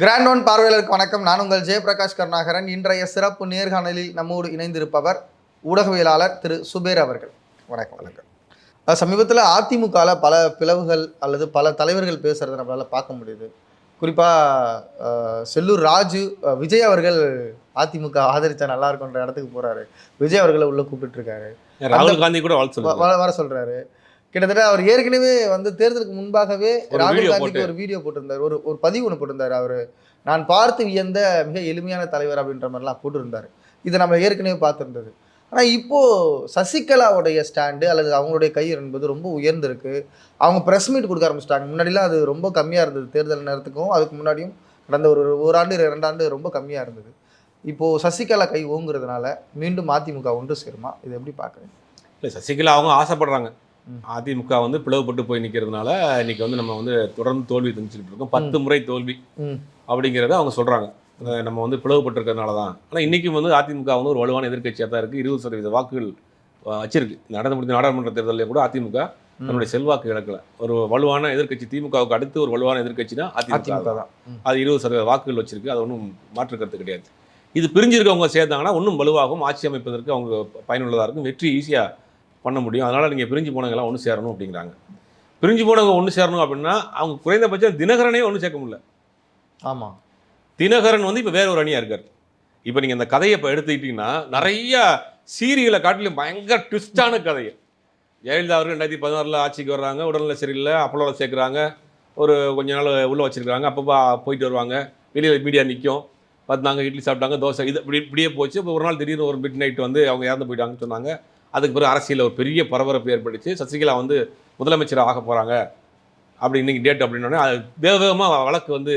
Grand one பார்வையாளருக்கு வணக்கம். நான் உங்கள் ஜெயபிரகாஷ் கருணாகரன். இன்றைய சிறப்பு நேர்காணலில் நம்மோடு இணைந்திருப்பவர் ஊடகவியலாளர் திரு சுபேர் அவர்கள். வணக்கம். வணக்கம். சமீபத்தில் அதிமுகவில் பல பிளவுகள் அல்லது பல தலைவர்கள் பேசுகிறத நம்மளால் பார்க்க முடியுது. குறிப்பாக செல்லூர் ராஜு விஜய் அவர்கள் அதிமுக ஆதரித்தா நல்லா இருக்குன்ற இடத்துக்கு போகிறாரு. விஜய் அவர்களை உள்ளே கூப்பிட்டுருக்காரு. ராகுல் காந்தி கூட வர சொல்கிறாரு. கிட்டத்தட்ட அவர் ஏற்கனவே தேர்தலுக்கு முன்பாகவே ராகுல் காந்திக்கு ஒரு வீடியோ போட்டிருந்தார், ஒரு பதிவு ஒன்று போட்டிருந்தார். அவர் நான் பார்த்து வியந்த மிக எளிமையான தலைவர் அப்படின்ற மாதிரிலாம் போட்டிருந்தார். இதை நம்ம ஏற்கனவே பார்த்துருந்தது. ஆனால் இப்போது சசிகலாவுடைய ஸ்டாண்டு அல்லது அவங்களுடைய கை என்பது ரொம்ப உயர்ந்திருக்கு. அவங்க ப்ரெஸ் மீட் கொடுக்க ஆரம்பிச்சிட்டாங்க. முன்னாடிலாம் அது ரொம்ப கம்மியாக இருந்தது. தேர்தல் நேரத்துக்கும் அதுக்கு முன்னாடியும் கடந்த ஒரு ஆண்டு 2 ஆண்டு ரொம்ப கம்மியாக இருந்தது. இப்போது சசிகலா கை ஓங்குறதுனால மீண்டும் அதிமுக ஒன்று சேருமா? இதை எப்படி பார்க்குறேன்? இல்லை, சசிகலா அவங்க ஆசைப்படுறாங்க. அதிமுக பிளவுபட்டு போய் நிற்கிறதுனால இன்னைக்கு நம்ம தொடர்ந்து தோல்வி தந்துச்சுட்டு இருக்கோம். 10 முறை தோல்வி அப்படிங்கிறத அவங்க சொல்கிறாங்க. நம்ம பிளவுபட்டிருக்கிறதுனால தான். ஆனால் இன்றைக்கும் அதிமுக ஒரு வலுவான எதிர்க்கட்சியாக தான் இருக்குது. 20% வாக்குகள் வச்சிருக்கு. நடந்து முடிந்த நாடாளுமன்ற தேர்தலில் கூட அதிமுக நம்மளுடைய செல்வாக்கு இழக்கலை. ஒரு வலுவான எதிர்க்கட்சி, திமுகவுக்கு அடுத்து ஒரு வலுவான எதிர்க்கட்சினா அதிமுக தான். அது 20% வாக்குகள் வச்சிருக்கு. அது ஒன்றும் மாற்று கருத்து கிடையாது. இது பிரிஞ்சிருக்கவங்க சேர்த்தாங்கன்னா இன்னும் வலுவாகவும் ஆட்சி அமைப்பதற்கு அவங்க பயனுள்ளதாக இருக்கும். வெற்றி ஈஸியாக பண்ண முடியும். அதனால் நீங்கள் பிரிஞ்சு போனவங்களாம் ஒன்று சேரணும் அப்படிங்கிறாங்க. பிரிஞ்சு போனவங்க ஒன்று சேரணும் அப்படின்னா அவங்க குறைந்தபட்சம் தினகரனே ஒன்று சேர்க்க முடியல. ஆமாம், தினகரன் இப்போ வேற ஒரு அணியாக இருக்கார். இப்போ நீங்கள் இந்த கதையை இப்போ எடுத்துக்கிட்டிங்கன்னா நிறைய சீரியலை காட்டிலும் பயங்கர ட்விஸ்டான கதை. ஜெயலலிதா அவர்கள் 2016 ஆட்சிக்கு வர்றாங்க. உடல்நிலை சரியில்லை, அப்பளோவில் சேர்க்குறாங்க. கொஞ்ச நாள் உள்ளே வச்சுருக்காங்க. அப்பப்போ போயிட்டு வருவாங்க. வெளியில் மீடியா நிற்கும். பார்த்தாங்க, இட்லி சாப்பிட்டாங்க, தோசை, இது இப்படியே போச்சு. இப்போ ஒரு நாள் திடீர்னு ஒரு மிட் நைட் அவங்க இறந்து போயிட்டாங்கன்னு சொன்னாங்க. அதுக்கு பிறகு அரசியலில் ஒரு பெரிய பரபரப்பு ஏற்படுச்சு. சசிகலா முதலமைச்சராக ஆக போகிறாங்க அப்படி இன்றைக்கி டேட் அப்படின்னோடனே அது வேகமாக வழக்கு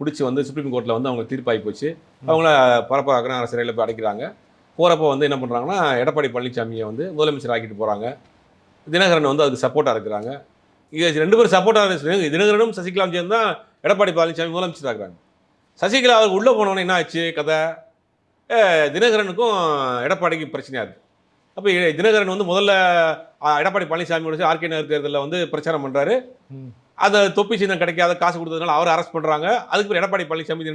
பிடிச்சி சுப்ரீம் கோர்ட்டில் அவங்க தீர்ப்பாகி போச்சு. அவங்கள பரப்பராக சிறையில் போய் அடைக்கிறாங்க. போகிறப்போ என்ன பண்ணுறாங்கன்னா, எடப்பாடி பழனிசாமியை முதலமைச்சர் ஆக்கிட்டு போகிறாங்க. தினகரன் அதுக்கு சப்போர்ட்டாக இருக்கிறாங்க. இது 2 பேரும் சப்போர்ட்டாக இருக்கிறாங்க. தினகரனும் சசிகலாவும் சேர்ந்து தான் எடப்பாடி பழனிசாமி முதலமைச்சர் ஆகிறாங்க. சசிகலா அவர் உள்ளே போனவொன்னே என்ன ஆச்சு கதை? தினகரனுக்கும் எடப்பாடிக்கு பிரச்சனையாக இருக்குது. அப்போ தினகரன் முதல்ல எடப்பாடி பழனிசாமியோட ஆர்கே நகர் தேர்தலில் பிரச்சாரம் பண்ணுறாரு. அதை தொப்பி சின்னம் கிடைக்காத காசு கொடுத்ததுனால அவர் அரெஸ்ட் பண்ணுறாங்க. அதுக்கு பிறகு எடப்பாடி பழனிசாமி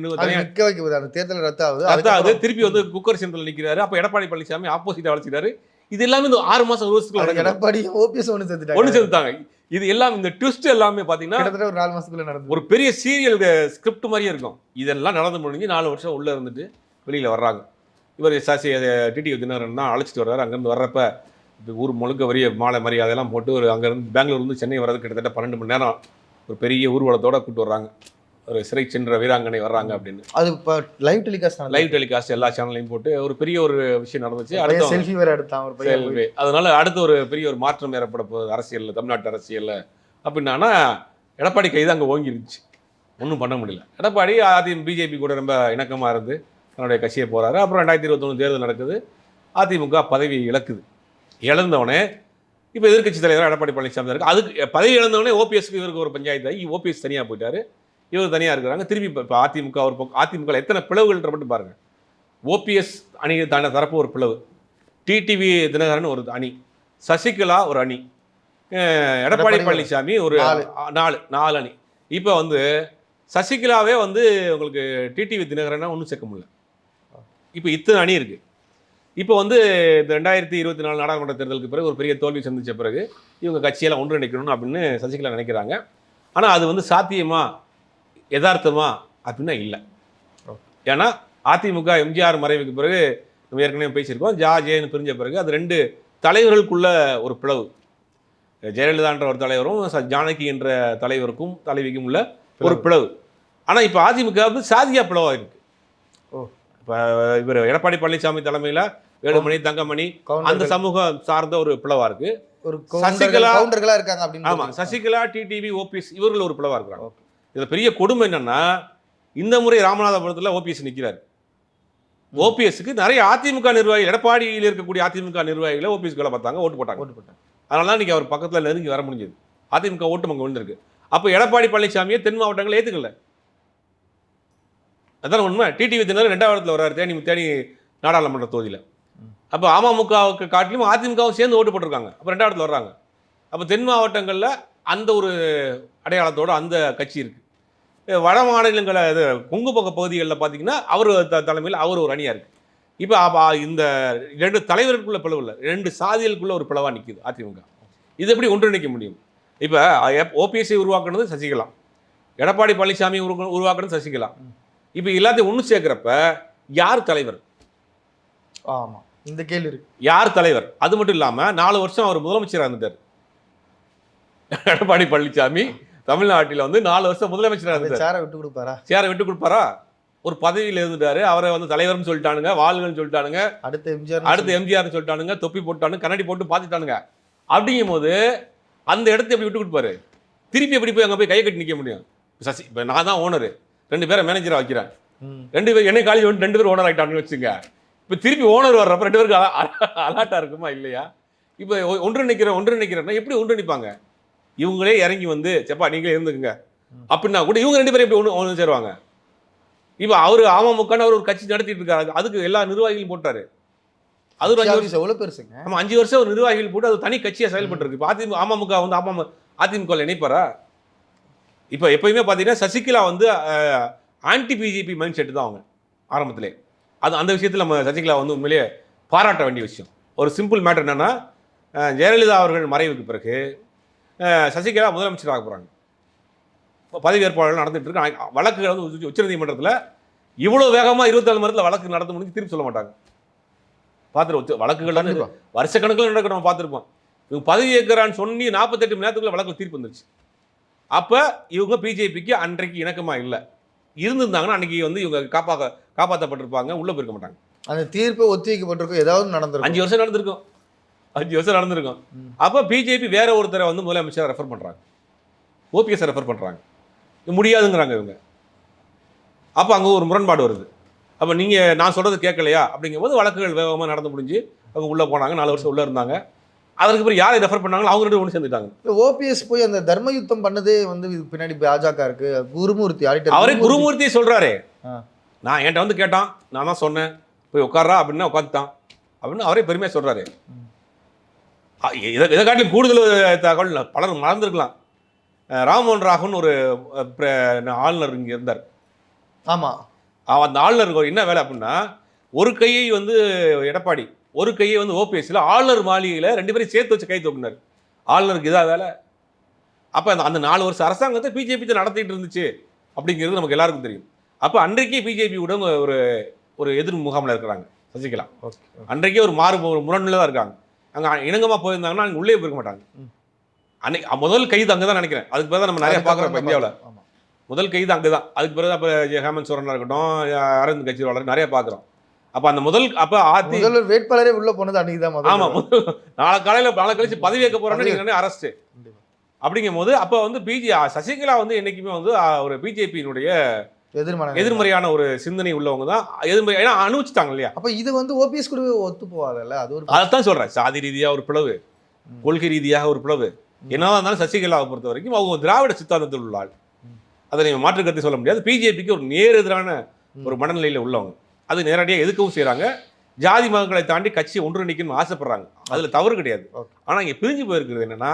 தேர்தல் ரத்தாகுது. திருப்பி குக்கர் சின்னத்தில் நிற்கிறாரு. அப்போ எடப்பாடி பழனிசாமி ஆப்போசிட்டாக வளர்ச்சிக்கிறாரு. இது எல்லாமே 6 மாதம் வருஷத்துக்குள்ள எடப்பாடி ஓபிஎஸ் ஒன்று சேர்த்துட்டாங்க. இது எல்லாம் இந்த ட்விஸ்ட் எல்லாமே பார்த்தீங்கன்னா ஒரு 4 மாதத்துக்குள்ள நடந்து ஒரு பெரிய சீரியல் ஸ்கிரிப்ட் மாதிரியே இருக்கும். இதெல்லாம் நடந்து முடிஞ்சு 4 வருஷம் உள்ளே இருந்துட்டு வெளியில் வர்றாங்க. இவர் டிடிவி தினகரன் தான் அழைச்சிட்டு வர்றாரு. அங்கேருந்து வர்றப்ப ஊர் முழுக்க வரிய மாலை மரியாதையெல்லாம் போட்டு அங்கேருந்து பெங்களூர்லேருந்து சென்னை வர்றது கிட்டத்தட்ட 12 மணி நேரம் ஒரு பெரிய ஊர்வலத்தோடு கூப்பிட்டு வர்றாங்க. ஒரு சிறை சென்ற வீராங்கனை வர்றாங்க அப்படின்னு. அது இப்போ லைவ் டெலிகாஸ்ட் எல்லா சேனல்லையும் போட்டு ஒரு பெரிய ஒரு விஷயம் நடந்துச்சு. அடுத்த செல்ஃபி வேறு எடுத்தாங்க. அதனால அடுத்து ஒரு பெரிய ஒரு மாற்றம் ஏற்பட போகுது அரசியலில், தமிழ்நாட்டு அரசியலில் அப்படின்னா எடப்பாடி கைது அங்கே ஓங்கிருந்துச்சு. ஒன்றும் பண்ண முடியல. எடப்பாடி பிஜேபி கூட ரொம்ப இணக்கமாக இருந்து தன்னுடைய கட்சியை போகிறாரு. அப்புறம் 2021 தேர்தல் நடக்குது. அதிமுக பதவி இழந்தவனே இப்போ எதிர்கட்சி தலைவராக எடப்பாடி பழனிசாமி இருக்குது. அதுக்கு பதவி இழந்தவனே ஓபிஎஸ்க்கு இவருக்கு ஒரு பஞ்சாயத்து ஆகி ஓபிஎஸ் தனியாக போயிட்டார். இவர் தனியாக இருக்கிறாங்க. திருப்பி இப்போ அதிமுக ஒரு பக்கம். அதிமுக எத்தனை பிளவுகள்ன்ற மட்டும் பாருங்கள். ஓபிஎஸ் அணி தாண்ட தரப்பு ஒரு பிளவு, டிடிவி தினகரன் ஒரு அணி, சசிகலா ஒரு அணி, எடப்பாடி பழனிசாமி ஒரு 4 அணி. இப்போ சசிகலாவே உங்களுக்கு டிடிவி தினகரனா ஒன்றும் சேர்க்க முடியல. இப்போ இத்தனை அணி இருக்குது. இப்போ இந்த 2024 நாடாளுமன்ற தேர்தலுக்கு பிறகு ஒரு பெரிய தோல்வி சந்தித்த பிறகு இவங்க கட்சியெல்லாம் ஒன்றிணைக்கணும் அப்படின்னு சசிகலா நினைக்கிறாங்க. ஆனால் அது சாத்தியமா யதார்த்தமா அப்படின்னா இல்லை. ஏன்னா அதிமுக எம்ஜிஆர் மறைவுக்கு பிறகு நம்ம ஏற்கனவே பேசியிருக்கோம். ஜேன்னு பிரிஞ்ச பிறகு அது 2 தலைவர்களுக்குள்ள ஒரு பிளவு. ஜெயலலிதான்ற ஒரு தலைவரும் ஜானகி என்ற தலைவருக்கும் தலைவிக்கும் உள்ள ஒரு பிளவு. ஆனால் இப்போ அதிமுக சாதியா பிளவாக இருக்குது. இப்போ இவர் எடப்பாடி பழனிசாமி தலைமையில் வேலுமணி, தங்கமணி அந்த சமூகம் சார்ந்த ஒரு பிளவா இருக்கு. சசிகலா இருக்காங்க அப்படின்னு. ஆமாம், சசிகலா, டிடிவி, ஓபிஎஸ் இவர்கள் ஒரு பிளவா இருக்கிறாங்க. இதில் பெரிய கொடுமை என்னன்னா, இந்த முறை ராமநாதபுரத்தில் ஓபிஎஸ் நிற்கிறார். ஓபிஎஸ்க்கு நிறைய அதிமுக நிர்வாகிகள், எடப்பாடியில் இருக்கக்கூடிய அதிமுக நிர்வாகிகளை ஓபிஎஸ் வேலை பார்த்தாங்க, ஓட்டு போட்டாங்க. அதனால தான் இன்றைக்கி அவர் பக்கத்தில் நெருங்கி வர முடிஞ்சது. அதிமுக ஓட்டு அங்கே விழுந்திருக்கு. அப்போ எடப்பாடி பழனிசாமியை தென் மாவட்டங்கள் ஏற்றுக்கல. அதான் உண்மை. டிடிவி தினகரன் 2வது இடத்துல வர்றாரு தேனி நாடாளுமன்ற தொகுதியில். அப்போ அமமுகவுக்கு காட்டிலும் அதிமுகவும் சேர்ந்து ஓட்டு போட்டிருக்காங்க. அப்போ 2வது இடத்துல வர்றாங்க. அப்போ தென் மாவட்டங்களில் அந்த ஒரு அடையாளத்தோடு அந்த கட்சி இருக்குது. வட மாநிலங்களை இது கொங்கு பக்க பகுதிகளில் பார்த்தீங்கன்னா அவர் தலைமையில் அவர் ஒரு அணியாக இருக்குது. இப்போ இந்த 2 தலைவர்களுக்குள்ள பிளவு இல்லை, 2 சாதிகளுக்குள்ள ஒரு பிளவாக நிற்கிது அதிமுக. இது எப்படி ஒன்றிணைக்க முடியும்? இப்போ ஓபிஎஸ்ஐ உருவாக்குனது சசிகலா, எடப்பாடி பழனிசாமி உருவாக்குனது சசிகலா. இப்போ எல்லாத்தையும் ஒன்று சேர்க்குறப்ப யார் தலைவர்? ஆமாம், இந்த கேள்வி இருக்கு. யார் தலைவர்? அது மட்டும் இல்லாமல் 4 வருஷம் அவர் முதலமைச்சராக இருந்துட்டார். எடப்பாடி பழனிசாமி தமிழ்நாட்டில் வந்து 4 வருஷம் முதலமைச்சராக இருந்தார். சேரை விட்டு கொடுப்பாரா? சேரை விட்டு கொடுப்பாரா? ஒரு பதவியில் இருந்துட்டாரு. அவரை வந்து தலைவர்னு சொல்லிட்டானுங்க, வாழ்கள்னு சொல்லிட்டானுங்க, அடுத்து எம்ஜிஆர்னு சொல்லிட்டானுங்க, தொப்பி போட்டானுங்க, கண்ணாடி போட்டு பார்த்துட்டானுங்க. அப்படிங்கும் போது அந்த இடத்த எப்படி விட்டு கொடுப்பாரு? திருப்பி எப்படி போய் அங்கே போய் கையை கட்டி நிற்க முடியும்? சசி, இப்போ நான் தான் ஓனரு, 2 பேரை மேனேஜராக வைக்கிறேன், 2 பேர் என்னை காலேஜ் வந்து 2 பேர் ஓனர் ஆகிட்டாங்கன்னு வச்சுங்க. இப்போ திருப்பி ஓனர் வர்றப்ப 2 பேருக்கு அலாட்டாக இருக்குமா இல்லையா? இப்போ ஒன்றிணைக்கிறேன்னா எப்படி ஒன்றிணைப்பாங்க? இவங்களே இறங்கி வந்து செப்பா நீங்களே இருந்துக்குங்க அப்படின்னா கூட இவங்க 2 பேரும் எப்படி ஒன்று சேருவாங்க? இப்போ அவர் அமமுகன்னு அவர் ஒரு கட்சி நடத்திட்டு இருக்காரு, அதுக்கு எல்லா நிர்வாகிகளும் போட்டாரு. அது ஒரு 5 வருஷம் எவ்வளோ பெருசுங்க. ஆமாம், 5 வருஷம் ஒரு நிர்வாகிகள் போட்டு அது தனி கட்சியாக செயல்பட்டு இருக்கு. இப்போ அமமுக வந்து அதிமுக இணைப்பாரா? இப்போ எப்பயுமே பார்த்தீங்கன்னா சசிகலா வந்து ஆன்டி பிஜேபி மைண்ட் செட்டு தான் அவங்க ஆரம்பத்திலே. அந்த விஷயத்தில் நம்ம சசிகலா வந்து உண்மையிலேயே பாராட்ட வேண்டிய விஷயம். ஒரு சிம்பிள் மேட்டர் என்னென்னா, ஜெயலலிதா அவர்கள் மறைவுக்கு பிறகு சசிகலா முதலமைச்சர் ஆக போகிறாங்க. பதவி ஏற்பாடுகள் நடந்துட்டு இருக்கு. வழக்குகள் வந்து உச்சநீதிமன்றத்தில் இவ்வளோ வேகமாக 24 மணி நேரத்தில் வழக்கு நடந்து முடிஞ்சு தீர்ப்பு சொல்ல மாட்டாங்க. பார்த்துருவோம், வழக்குகள் வந்து வருஷக்கணக்கில் நடக்க நம்ம பார்த்துருப்போம். இவங்க பதவி ஏற்கிறான்னு சொல்லி 48 மணி நேரத்துக்குள்ள வழக்கு தீர்ப்பு வந்துருச்சு. அப்போ இவங்க பிஜேபிக்கு அன்றைக்கு இணக்கமாக இல்லை. இருந்திருந்தாங்கன்னா அன்றைக்கி வந்து இவங்க காப்பாற்றப்பட்டிருப்பாங்க, உள்ளே போயிருக்க மாட்டாங்க. அந்த தீர்ப்பு ஒத்தி வைக்கப்பட்டிருக்கும், ஏதாவது நடந்திருக்கும். 5 வருஷம் நடந்திருக்கும். அப்போ பிஜேபி வேற ஒருத்தரை வந்து முதலமைச்சரை ரெஃபர் பண்ணுறாங்க, ஓபிஎஸ் ரெஃபர் பண்ணுறாங்க, முடியாதுங்கிறாங்க இவங்க. அப்போ அங்கே ஒரு முரண்பாடு வருது. அப்போ நீங்கள் நான் சொல்கிறது கேட்கலையா அப்படிங்கும்போது வழக்குகள் வேகமாக நடந்து முடிஞ்சு அவங்க உள்ளே போனாங்க, 4 வருஷம் உள்ளே இருந்தாங்க. அதற்கு பிறகு யாரை ரெஃபர் பண்ணாங்களோ அவங்க 2 ஒன்று சேர்ந்துட்டாங்க. ஓபிஎஸ் போய் அந்த தர்ம யுத்தம் பண்ணதே வந்து பின்னாடி பாஜக இருக்கு. குருமூர்த்தி அவரே குருமூர்த்தியை சொல்கிறாரு. நான் என்கிட்ட வந்து கேட்டான், நான் தான் சொன்னேன் போய் உட்காரா அப்படின்னா உட்காந்துட்டான் அப்படின்னு அவரே பெருமையாக சொல்கிறாரு. இதை காட்டிலும் கூடுதல் தகவல் பலரும் மறந்துருக்கலாம். ராம்மோகன் ராகுன்னு ஒரு ஆளுநர் இங்கே இருந்தார். ஆமாம், அந்த ஆளுநருக்கு என்ன வேலை அப்படின்னா, ஒரு கையை வந்து எடப்பாடி, ஒரு கையை வந்து ஓபிஎஸ்ல ஆளுநர் மாளிகையில் 2 பேரும் சேர்த்து வச்சு கை தூக்குனார். ஆளுநருக்கு இதாக வேலை. அப்போ அந்த 4 வருஷம் அரசாங்கத்தை பிஜேபி நடத்திட்டு இருந்துச்சு அப்படிங்கிறது நமக்கு எல்லாருக்கும் தெரியும். அப்போ அன்றைக்கே பிஜேபியுடன் ஒரு எதிர் முகாமில் இருக்கிறாங்க சசிகலா. அன்றைக்கே ஒரு முரண்ல தான் இருக்காங்க. அங்கே இணங்கமாக போயிருந்தாங்கன்னா அங்கே உள்ளே போயிருக்க மாட்டாங்க. அன்னைக்கு முதல் கைது அங்கே தான் நினைக்கிறேன். அதுக்கு பிறகு நம்ம நிறைய பார்க்குறோம் இந்தியாவில். முதல் கைது அங்கே தான். அதுக்கு பிறகு அப்போ ஹேமந்த் சோரனாக இருக்கட்டும், அரவிந்த் கெஜ்ரிவால் நிறைய பார்க்குறோம். அப்போ அந்த முதல் வேட்பாளரே உள்ள போனது அன்னைக்கு தான். ஆமாம், நாளை கழிச்சு பதவி ஏற்க போகிறோன்னு நீங்கள் அரெஸ்ட்டு அப்படிங்கும் போது அப்போ வந்து சசிகலா வந்து என்றைக்குமே வந்து ஒரு பிஜேபியினுடைய எதிர்மறையான ஒரு சிந்தனை உள்ளவங்க தான். ஏன்னா அனுபவிச்சுட்டாங்க இல்லையா? அப்போ இது வந்து ஓபிஎஸ் கூட ஒத்து போகாதல்ல. அது ஒரு அதைத்தான் சொல்கிறேன். சாதி ரீதியாக ஒரு பிளவு, கொள்கை ரீதியாக ஒரு பிளவு, என்னதான் இருந்தாலும் சசிகலாவை பொறுத்த வரைக்கும் அவங்க திராவிட சித்தாந்தத்தில் உள்ள ஆள். அதை நீங்கள் மாற்று கருத்து சொல்ல முடியாது. பிஜேபிக்கு ஒரு நேர் எதிரான ஒரு மனநிலையில் உள்ளவங்க. அது நேரடியாக எதுக்கவும் செய்கிறாங்க. ஜாதி மதங்களை தாண்டி கட்சியை ஒன்றிணைக்கணும்னு ஆசைப்படுறாங்க. அதில் தவறு கிடையாது. ஆனால் இங்கே பிரிஞ்சு போயிருக்கிறது என்னென்னா,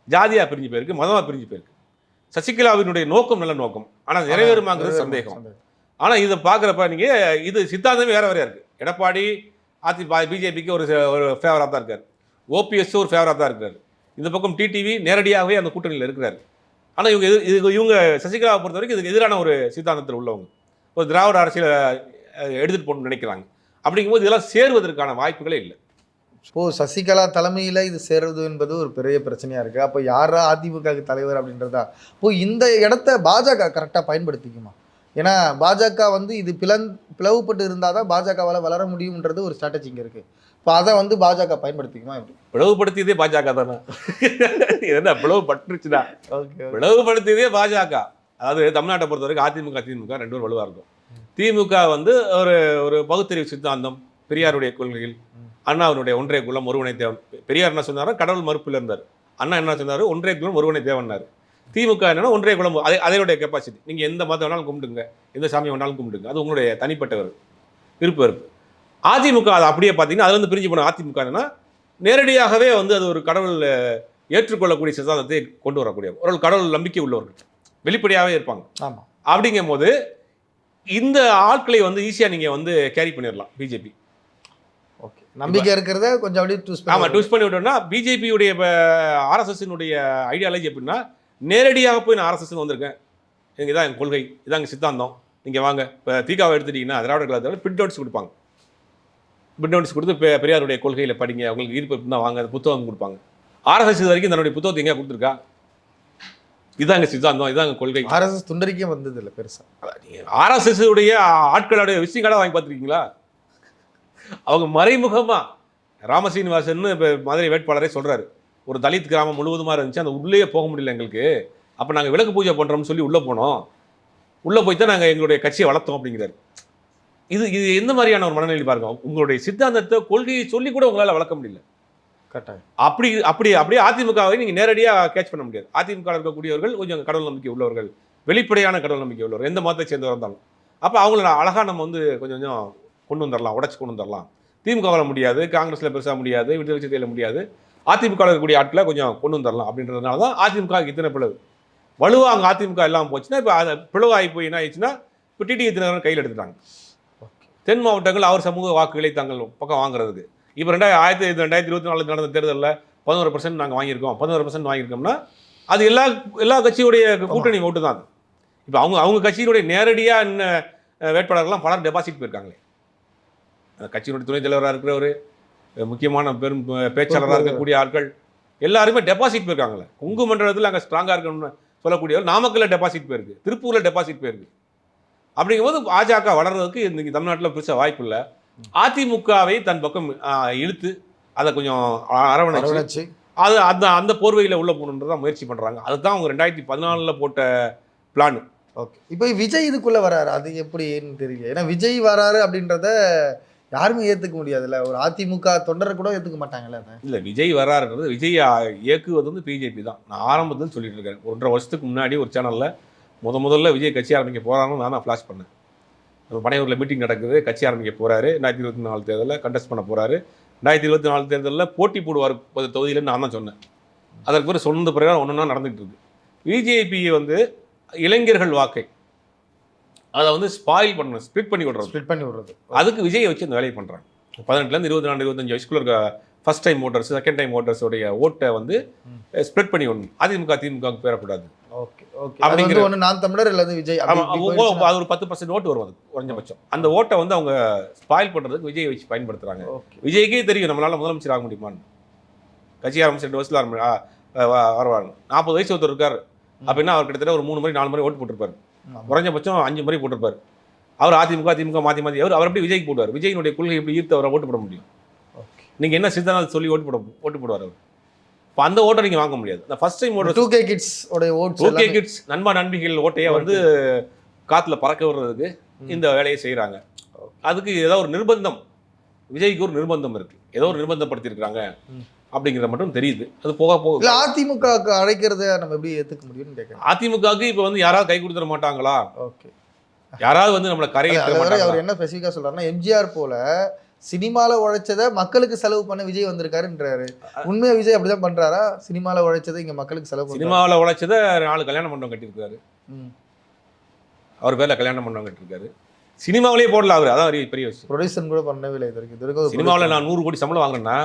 ஜாதியாக பிரிஞ்சு போயிருக்கு, மதமாக பிரிஞ்சு போயிருக்கு. சசிகலாவினுடைய நோக்கம் நல்ல நோக்கம், ஆனால் நிறைவேறுமாங்கிறது சந்தேகம். ஆனால் இதை பார்க்குறப்ப நீங்கள் இது சித்தாந்தமே வேறு வேறையாக இருக்குது. எடப்பாடி பிஜேபிக்கு ஒரு ஃபேவராக தான் இருக்கார், ஓபிஎஸ் ஒரு ஃபேவராக தான் இருக்கார். இந்த பக்கம் டிடிவி நேரடியாகவே அந்த கூட்டணியில் இருக்கிறார். ஆனால் இவங்க சசிகலாவை பொறுத்த வரைக்கும் இதுக்கு எதிரான ஒரு சித்தாந்தத்தில் உள்ளவங்க, ஒரு திராவிட அரசியலை எடுத்துகிட்டு போகணும்னு நினைக்கிறாங்க. அப்படிங்கும்போது இதெல்லாம் சேருவதற்கான வாய்ப்புகளே இல்லை. சசிகலா தலைமையில் இது சேருவது என்பது ஒரு பெரிய பிரச்சனையாக இருக்குது. அப்போ யாரா அதிமுக தலைவர் அப்படின்றதா? இந்த இடத்த பாஜக கரெக்டாக பயன்படுத்திக்குமா? ஏன்னா பாஜக வந்து இது பிளவுபட்டு இருந்தால் தான் பாஜகவால் வளர முடியும்ன்றது ஒரு ஸ்ட்ராட்டஜி இங்கே இருக்குது. இப்போ அதை வந்து பாஜக பயன்படுத்திக்குமா? எப்படி பிளவுபடுத்தியதே பாஜக தானே. என்ன பிளவுபட்டுருச்சுடா? பிளவுபடுத்தியதே பாஜக. அதாவது தமிழ்நாட்டை பொறுத்த வரைக்கும் அதிமுக 2 பேரும் வலுவாக இருக்கும். திமுக வந்து ஒரு பகுத்தறிவு சித்தாந்தம், பெரியாருடைய கொள்கைகள், அண்ணாவுடைய ஒன்றே குலம் ஒருவனை தேவன். பெரியார் என்ன சொன்னாரோ கடவுள் மறுப்பில் இருந்தார். அண்ணா என்ன சொன்னார், ஒன்றே குலம் ஒருவனை தேவன்னார். திமுக என்னன்னா ஒன்றே குலம், அதனுடைய கெப்பாசிட்டி. நீங்கள் எந்த மதம் வேணாலும் கும்பிடுங்க, எந்த சாமி வேணாலும் கும்பிடுங்க, அது உங்களுடைய தனிப்பட்ட விருப்பு. அதிமுக அதை அப்படியே பார்த்தீங்கன்னா அது வந்து பிரிஞ்சு போன அதிமுக என்னன்னா நேரடியாகவே வந்து அது ஒரு கடவுள் ஏற்றுக்கொள்ளக்கூடிய சித்தாந்தத்தை கொண்டு வரக்கூடிய ஒரு கடவுள் நம்பிக்கை உள்ளவர்கள் வெளிப்படையாகவே இருப்பாங்க. ஆமாம், அப்படிங்கும் போது இந்த ஆட்களை வந்து ஈஸியா நீங்க வந்து கேரி பண்ணிடலாம் பிஜேபி. ஓகே, நம்பிக்கை இருக்கிறத கொஞ்சம் அப்படியே ட்விஸ்ட் பண்ணி விட்டோம்னா பிஜேபியுடைய ஆர்எஸ்எஸ்னுடைய ஐடியாலஜி எப்படின்னா, நேரடியாக போய் நான் ஆர்எஸ்எஸ் வந்திருக்கேன், இதான் என் கொள்கை, இதான் எங்கள் சித்தாந்தம், நீங்கள் வாங்க. இப்போ தீகாவை எடுத்துட்டீங்கன்னா திராவிட கழகத்தோட பிரிண்ட் அவுட்ஸ் கொடுப்பாங்க. பிரிண்ட் அவுட்ஸ் கொடுத்து பெரியாருடைய கொள்கையில் படிங்க, உங்களுக்கு ஈர்ப்பு தான் வாங்க, அந்த புத்தகம் கொடுப்பாங்க. ஆர்எஸ்எஸ் இது வரைக்கும் தன்னுடைய புத்தகத்தை எங்கேயா கொடுத்துருக்கா? இதான் எங்கள் சித்தாந்தம், இதான் எங்கள் கொள்கை. ஆர்எஸ்எஸ் துண்டறிக்கே வந்தது இல்லை பெருசா. ஆர்எஸ்எஸ் உடைய ஆட்களுடைய விசிட்டிங் கார்டை வாங்கி பார்த்துருக்கீங்களா? அவங்க மறைமுகமா ராமசீனிவாசன் இப்போ மதுரை வேட்பாளரே சொல்றாரு, ஒரு தலித் கிராமம் முழுவதுமா இருந்துச்சு, அந்த உள்ளே போக முடியல எங்களுக்கு, அப்போ நாங்கள் விளக்கு பூஜை பண்ணுறோம்னு சொல்லி உள்ளே போனோம், உள்ளே போய் தான் நாங்கள் எங்களுடைய கட்சியை வளர்த்தோம் அப்படிங்கிறாரு. இது இது எந்த மாதிரியான ஒரு மனநிலை பாருங்க. உங்களுடைய சித்தாந்தத்தை கொள்கையை சொல்லி கூட உங்களால் வளர்க்க முடியல. கட்டாயம். அப்படி அப்படி அப்படியே அதிமுகவை நீங்கள் நேரடியாக கேட்ச் பண்ண முடியாது. அதிமுக இருக்கக்கூடியவர்கள் கொஞ்சம் கடவுள் நம்பிக்கை உள்ளவர்கள், வெளிப்படையான கடவுள் நம்பிக்கை உள்ளவர், எந்த மதத்தை சேர்ந்தவராக இருந்தாலும். அப்போ அவங்கள அழகாக நம்ம வந்து கொஞ்சம் கொஞ்சம் கொண்டு வந்துடலாம், உடச்சி கொண்டு வந்துடலாம். திமுகவில் முடியாது, காங்கிரஸில் பெருசாக முடியாது, விடுதலை சிறுத்தையில் முடியாது, அதிமுக இருக்கக்கூடிய ஆட்களை கொஞ்சம் கொண்டு வந்துடலாம் அப்படின்றதுனால தான் அதிமுக இத்தனை பிளவு. வலுவாக அங்கே அதிமுக எல்லாம் போச்சுன்னா இப்போ அதை பிளவாகி போய் என்ன ஆயிடுச்சுன்னா இப்போ டிடிவி தினகரன் கையில் எடுத்துட்டாங்க. தென் மாவட்டங்கள் அவர் சமூக வாக்குகளை தங்கள் பக்கம் வாங்குறதுக்கு. இப்போ 2024 நடந்த தேர்தலில் 11% நாங்கள் வாங்கியிருக்கோம், 11% வாங்கியிருக்கோம்னா அது எல்லா கட்சியுடைய கூட்டணி ஓட்டு தான். இப்போ அவங்க கட்சியினுடைய நேரடியாக என்ன வேட்பாளர்கள்லாம் பலர் டெபாசிட் போயிருக்காங்களே. அந்த கட்சியினுடைய துணைத் தலைவராக இருக்கிறவர், முக்கியமான பெரும் பேச்சாளராக இருக்கக்கூடிய ஆட்கள் எல்லாருமே டெபாசிட் போயிருக்காங்களே. கொங்கு மண்டலத்தில் அங்கே ஸ்ட்ராங்காக இருக்கணும்னு சொல்லக்கூடியவர் நாமக்கல்ல டெபாசிட் போயிருக்கு, திருப்பூரில் டெபாசிட் போயிருக்கு. அப்படிங்கும்போது பாஜக வளர்றதுக்கு இன்றைக்கி தமிழ்நாட்டில் பெருசாக வாய்ப்பு இல்லை. அதிமுகவை தன் பக்கம் இழுத்து அதை கொஞ்சம் அரவணைச்சு அது அந்த போர்வையில் உள்ள போகணுன்றதான் முயற்சி பண்ணுறாங்க. அதுதான் அவங்க 2014 போட்ட பிளான். ஓகே, இப்போ விஜய் இதுக்குள்ளே வராரு, அது எப்படின்னு தெரியல. ஏன்னா விஜய் வராரு அப்படின்றத யாருமே ஏற்றுக்க முடியாதுல்ல, ஒரு அதிமுக தொண்டரை கூட ஏற்றுக்க மாட்டாங்கல்ல. இல்லை, விஜய் வராருன்றது, விஜய் இயக்குவது வந்து பிஜேபி தான். நான் ஆரம்பத்தில் சொல்லிட்டு இருக்கேன். 1.5 வருஷத்துக்கு முன்னாடி ஒரு சேனலில் முதல்ல விஜய் கட்சி ஆரம்பிக்க போகிறான்னு நான் ஃப்ளாஷ் பண்ணேன். நம்ம பனையூரில் மீட்டிங் நடக்குது, கட்சி ஆரம்பிக்க போகிறாரு, 2024 தேர்தலில் கண்டெஸ்ட் பண்ண போகிறாரு, 2024 தேர்தலில் போட்டி போடுவார் தொகுதியில் நான் தான் சொன்னேன். அதற்கு பிறகு சொன்ன பிறகு ஒன்றா நடந்துகிட்டு இருக்கு. பிஜேபி வந்து இளைஞர்கள் வாக்கை அதை வந்து ஸ்பாயில் பண்ணணும், ஸ்பிளிட் பண்ணி விடுறது. அதுக்கு விஜயை வச்சு அந்த வேலையை பண்ணுறாங்க. 18 24 25 வயசுக்குள்ள இருக்க first time voters, second time ஓட்டர்ஸோடைய ஓட்டை வந்து ஸ்ப்ரெட் பண்ணி விடணும். அதிமுக திமுகவுக்கு பேரக்கூடாது. அப்படிங்கிற ஒன்று நான் தமிழர் அல்லது விஜய் அது ஒரு 10% ஓட்டு வரும், அது குறைஞ்சபட்சம். அந்த ஓட்டை வந்து அவங்க ஸ்பாயில் பண்ணுறதுக்கு விஜய் வச்சு பயன்படுத்துகிறாங்க. விஜய்க்கே தெரியும் நம்மளால முதலமைச்சர் ஆக முடியுமான்னு. கட்சி ஆரம்பிச்சு 2 வருஷத்தில் வருவாங்க. 40 வயசு ஒருத்தர் இருக்கார் அப்படின்னா அவர் கிட்டத்தட்ட ஒரு 3 முறை 4 முறை ஓட்டு போட்டிருப்பாரு, குறைஞ்சபட்சம் 5 முறை போட்டிருப்பாரு. அவர் அதிமுக மாற்றி அவர் எப்படி விஜய்க்கு போடுவார்? விஜயினுடைய கொள்கை எப்படி ஈர்த்து அவரை ஓட்டு போட முடியும்? நீங்கள் என்ன சித்தாந்தம் சொல்லி ஓட்டு போடுவார் அவர். இப்போ அந்த ஓட்டை நீங்கள் வாங்க முடியாது. இந்த first time voter 2K kids நண்பா நண்பிகள் ஓட்டையை வந்து காற்றுல பறக்க விடுறதுக்கு இந்த வேலையை செய்கிறாங்க. அதுக்கு ஏதோ ஒரு நிர்பந்தம், விஜய்க்கு ஒரு நிர்பந்தம் இருக்குது, ஏதோ ஒரு நிர்பந்தப்படுத்தியிருக்கிறாங்க அப்படிங்கிறத மட்டும் தெரியுது. அது போக அதிமுக அழைக்கிறத நம்ம எப்படி ஏற்றுக்க முடியும்னு கேட்குறேன். அதிமுகவுக்கு இப்போ வந்து யாராவது கை கொடுத்துட மாட்டாங்களா? ஓகே, யாராவது வந்து நம்மளை கரையேற்ற மாட்டாங்களா? அவர் என்ன ஸ்பெசிஃபிக்காக சொல்கிறாருன்னா, எம்ஜிஆர் போல சினிமாவில் உழைச்சதை மக்களுக்கு செலவு பண்ண விஜய் வந்திருக்காருன்றாரு. உண்மையாக விஜய் அப்படிதான் பண்ணுறாரா? சினிமாவில் உழைச்சதை இங்கே மக்களுக்கு செலவு, சினிமாவில் உழைச்சதை 4 கல்யாண மண்டபம் கட்டியிருக்காரு, அவர் பேரில் கல்யாண மண்டபம் கட்டியிருக்காரு. சினிமாவிலேயே போடல அவர், அதான் பெரிய விஷயம். ப்ரொடியூசர் கூட பண்ணவே இல்லை இது வரைக்கும். சினிமாவில் நான் 100 கோடி சம்பளம் வாங்கினேன்னா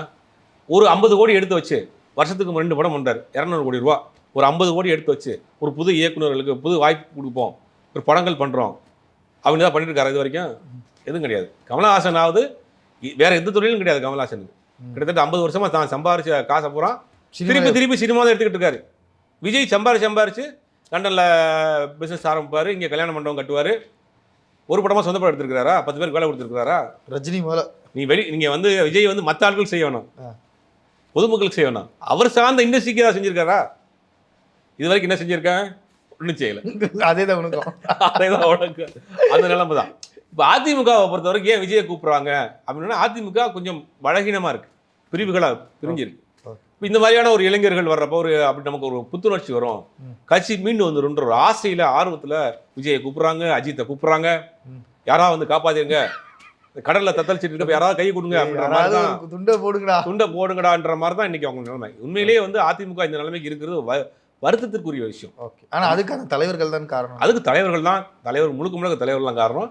ஒரு 50 கோடி எடுத்து வச்சு வருஷத்துக்கு 2 படம் பண்ணுறாரு, 200 கோடி ரூபா. ஒரு 50 கோடி எடுத்து வச்சு ஒரு புது இயக்குநர்களுக்கு புது வாய்ப்பு கொடுப்போம், ஒரு படங்கள் பண்ணுறோம் அப்படின்னு தான் பண்ணிட்டு இருக்காரு. இது வரைக்கும் எதுவும் கிடையாது. கமலஹாசனாவது வேற எந்த தொழிலும் கிடையாது கமலஹாசனுக்கு. கிட்டத்தட்ட 50 வருஷமா தான் சம்பாரிச்ச காசை பூரா திருப்பி சினிமா தான் எடுத்துக்கிட்டு இருக்காரு. விஜய் சம்பாரிச்சு லண்டனில் பிஸ்னஸ் ஆரம்பிப்பார், இங்கே கல்யாண மண்டபம் கட்டுவார். ஒரு படமாக சொந்த படம் எடுத்துருக்காரா? 10 பேருக்கு வேலை கொடுத்துருக்காரா? ரஜினி மேலே நீங்கள் வந்து விஜய் வந்து மற்ற ஆட்கள் செய்யணும், பொதுமக்களுக்கு செய்யணும். அவர் சார்ந்த இண்டஸ்ட்ரிக்கு ஏதாவது செஞ்சிருக்காரா? இது வரைக்கும் என்ன செஞ்சிருக்கேன்? ஒன்றும் செய்யலை. அதேதான் உனக்கும் அந்த நிலைமை தான். இப்போ அதிமுகவை பொறுத்த வரைக்கும் ஏன் விஜயை கூப்பிட்றாங்க அப்படின்னா, அதிமுக கொஞ்சம் பலகீனமாக இருக்குது, பிரிவுகளாக பிரிஞ்சிருக்கு. இப்போ இந்த மாதிரியான ஒரு இளைஞர்கள் வர்றப்போ அப்படி நமக்கு ஒரு புத்துணர்ச்சி வரும், கட்சி மீண்டும் வந்துருன்ற ஒரு ஆசையில் ஆர்வத்தில் விஜயை கூப்பிட்றாங்க, அஜித்தை கூப்பிட்றாங்க. யாராவது வந்து காப்பாத்திருங்க, கடலில் தத்தளிச்சிட்டு இருக்க யாராவது கை கொடுங்க அப்படின்ற மாதிரி தான், துண்டை போடுங்கடான்ற மாதிரி தான் இன்னைக்கு அவங்க நிலைமை. உண்மையிலேயே வந்து அதிமுக இந்த நிலைமைக்கு இருக்கிறது வருத்தத்திற்குரிய விஷயம். ஓகே. ஆனா அதுக்கான தலைவர்கள் தான் காரணம். அதுக்கு தலைவர்கள் தான், தலைவர் முழுக்க தலைவர்கள் தான் காரணம்.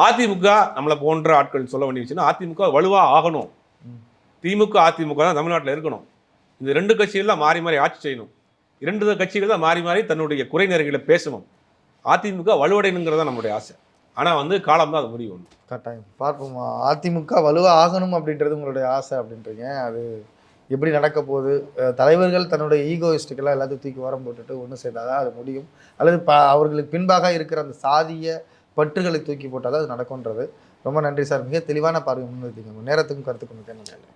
அதிமுக நம்மளை போன்ற ஆட்கள் சொல்ல வேண்டிய விஷயம், அதிமுக வலுவா ஆகணும். திமுக அதிமுக தான் தமிழ்நாட்டில் இருக்கணும். இந்த 2 கட்சிகள் தான் மாறி மாறி ஆட்சி செய்யணும். 2 கட்சிகள் தான் மாறி மாறி தன்னுடைய குறை நிறைகளை பேசணும். அதிமுக வலுவடையணுங்கிறதா நம்மளுடைய ஆசை. ஆனால் காலம் தான் அது முடிவு. கட்டாயம் பார்ப்போம். அதிமுக வலுவாக ஆகணும் அப்படின்றது உங்களுடைய ஆசை அப்படின்றீங்க. அது எப்படி நடக்க போகுது? தலைவர்கள் தன்னுடைய ஈகோயிஸ்டுக்கெல்லாம் எல்லாத்தையும் தூக்கி ஓரம் போட்டுட்டு ஒன்று சேர்ந்தால் தான் அது முடியும். அல்லது அவர்களுக்கு பின்பாக இருக்கிற அந்த சாதிய பற்றுகளை தூக்கி போட்டால் தான் அது நடக்கும்ன்றது. ரொம்ப நன்றி சார். மிக தெளிவான பார்வை முன்வைத்தீங்க. நேரத்துக்கும் கருத்துக்கும் மிக நன்றி.